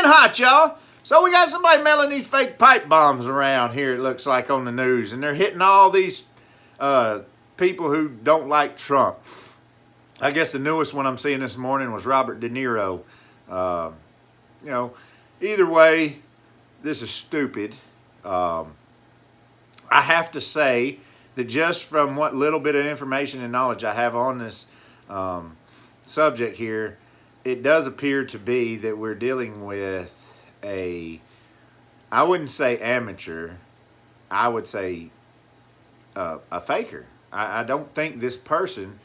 hot, y'all. So we got somebody mailing these fake pipe bombs around here, it looks like, on the news. And they're hitting all these people who don't like Trump. I guess the newest one I'm seeing this morning was Robert De Niro. Either way, this is stupid. I have to say that just from what little bit of information and knowledge I have on this subject here, it does appear to be that we're dealing with I wouldn't say amateur, I would say a faker. I don't think this person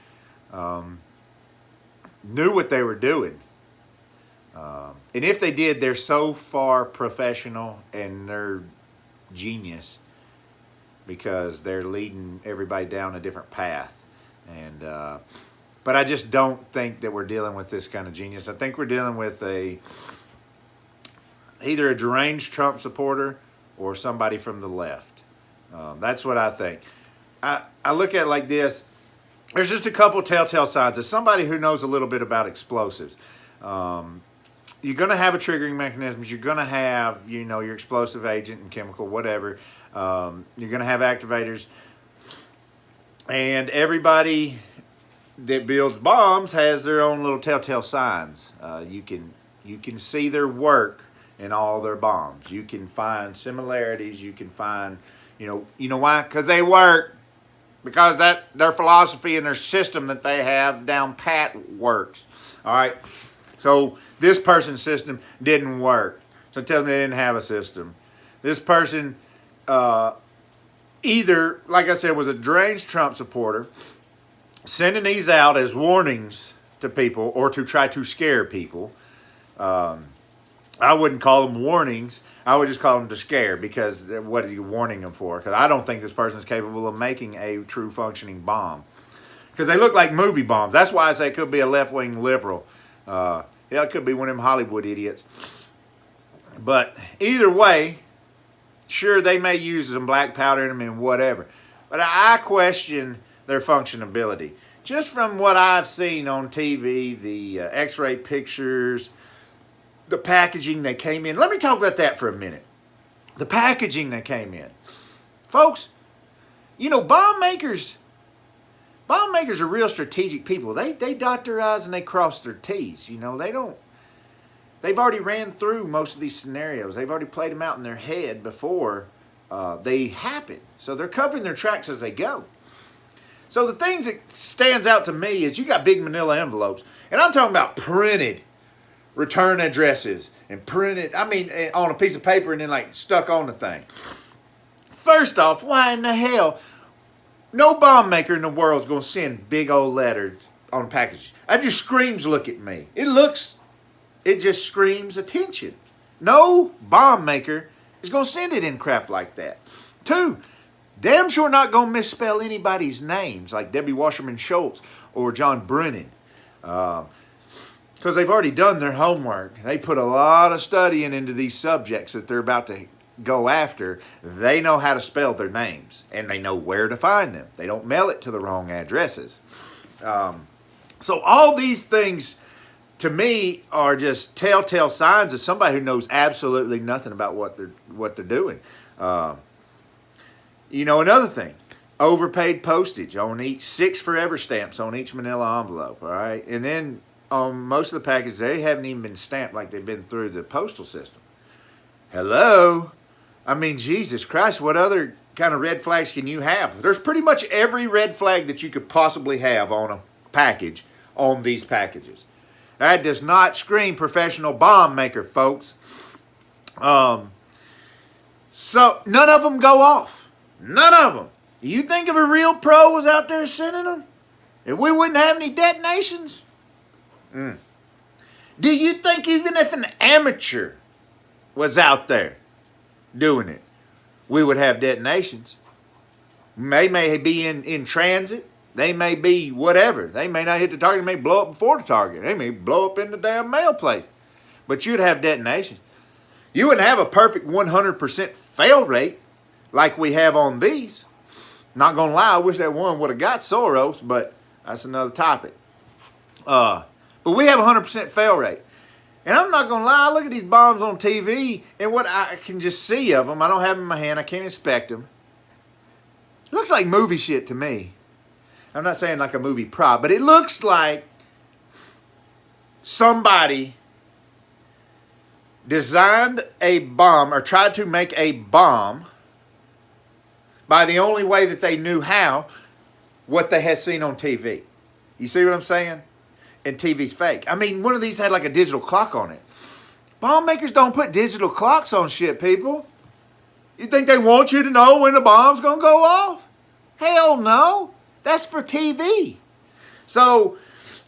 knew what they were doing. And if they did, they're so far professional and they're genius because they're leading everybody down a different path. But I just don't think that we're dealing with this kind of genius. I think we're dealing with either a deranged Trump supporter or somebody from the left. That's what I think. I look at it like this. There's just a couple telltale signs. As somebody who knows a little bit about explosives, you're going to have a triggering mechanisms. You're going to have, your explosive agent and chemical, whatever. You're going to have activators. And everybody that builds bombs has their own little telltale signs. You can see their work in all their bombs. You can find similarities. You can find, you know why? Because they work. Because their philosophy and their system that they have down pat works. All right. So this person's system didn't work. So it tells me they didn't have a system. This person either, like I said, was a deranged Trump supporter, sending these out as warnings to people or to try to scare people. I wouldn't call them warnings. I would just call them to scare, because what are you warning them for? Because I don't think this person is capable of making a true functioning bomb. Because they look like movie bombs. That's why I say it could be a left-wing liberal. It could be one of them Hollywood idiots. But either way, sure, they may use some black powder in them and whatever. But I question their functionability. Just from what I've seen on TV, the x-ray pictures, the packaging that came in. Let me talk about that for a minute. The packaging that came in. Folks, bomb makers are real strategic people. They dot their I's and they cross their T's. They've already ran through most of these scenarios. They've already played them out in their head before they happen. So they're covering their tracks as they go. So the things that stands out to me is you got big manila envelopes. And I'm talking about printed return addresses and printed, on a piece of paper and then stuck on the thing. First off, why in the hell? No bomb maker in the world is going to send big old letters on packages. That just screams, look at me. It just screams attention. No bomb maker is going to send it in crap like that. 2, damn sure not going to misspell anybody's names like Debbie Wasserman Schultz or John Brennan. Because they've already done their homework. They put a lot of studying into these subjects that they're about to go after. They know how to spell their names, and they know where to find them. They don't mail it to the wrong addresses. So all these things, to me, are just telltale signs of somebody who knows absolutely nothing about what they're doing. Another thing, overpaid postage on each, 6 forever stamps on each manila envelope, all right? And then on most of the packages, they haven't even been stamped like they've been through the postal system. Hello? Jesus Christ, what other kind of red flags can you have? There's pretty much every red flag that you could possibly have on a package on these packages. That does not scream professional bomb maker, folks. So none of them go off. None of them. You think if a real pro was out there sending them, if we wouldn't have any detonations? Do you think even if an amateur was out there doing it, we would have detonations? They may be in transit. They may be whatever. They may not hit the target. They may blow up before the target. They may blow up in the damn mail place. But you'd have detonations. You wouldn't have a perfect 100% fail rate like we have on these. Not going to lie, I wish that one would have got Soros, but that's another topic. But we have a 100% fail rate. And I'm not going to lie, I look at these bombs on TV and what I can just see of them. I don't have them in my hand. I can't inspect them. It looks like movie shit to me. I'm not saying like a movie prop, but it looks like somebody designed a bomb or tried to make a bomb by the only way that they knew how, what they had seen on TV. You see what I'm saying? And TV's fake. I mean, one of these had like a digital clock on it. Bomb makers don't put digital clocks on shit, people. You think they want you to know when the bomb's going to go off? Hell no. That's for TV. So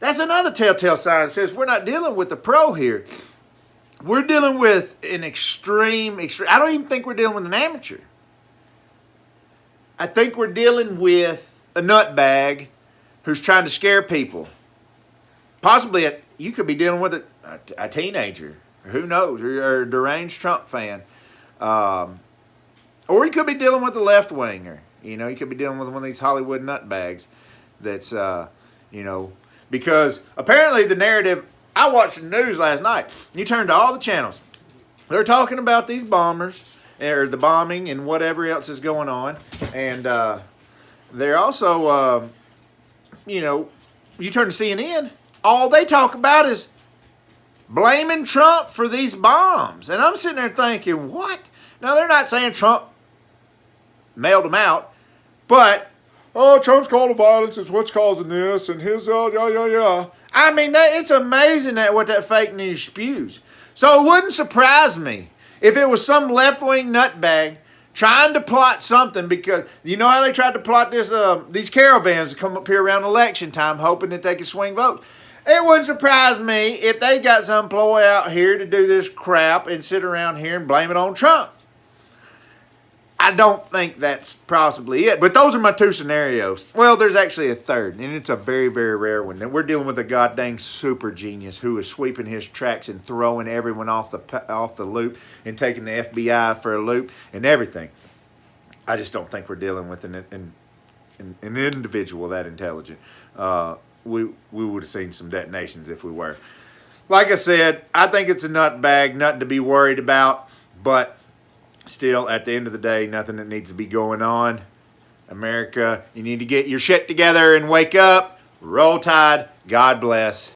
that's another telltale sign that says we're not dealing with the pro here. We're dealing with an extreme. I don't even think we're dealing with an amateur. I think we're dealing with a nutbag who's trying to scare people. Possibly, you could be dealing with a teenager, who knows, or a deranged Trump fan. Or you could be dealing with a left-winger. You know, you could be dealing with one of these Hollywood nutbags that's, because apparently the narrative, I watched the news last night. You turned to all the channels. They're talking about these bombers, or the bombing and whatever else is going on. And they're also, you turn to CNN, all they talk about is blaming Trump for these bombs. And I'm sitting there thinking, what? Now, they're not saying Trump mailed them out, but, Trump's call to violence is what's causing this, and his, I mean, it's amazing what that fake news spews. So it wouldn't surprise me if it was some left-wing nutbag trying to plot something, because you know how they tried to plot these caravans to come up here around election time hoping that they could swing votes. It wouldn't surprise me if they got some ploy out here to do this crap and sit around here and blame it on Trump. I don't think that's possibly it. But those are my two scenarios. Well, there's actually a third, and it's a very, very rare one. And we're dealing with a goddamn super genius who is sweeping his tracks and throwing everyone off the loop and taking the FBI for a loop and everything. I just don't think we're dealing with an individual that intelligent. We would have seen some detonations if we were. Like I said, I think it's a nutbag, nothing to be worried about, but still, at the end of the day, nothing that needs to be going on. America, you need to get your shit together and wake up. Roll Tide. God bless.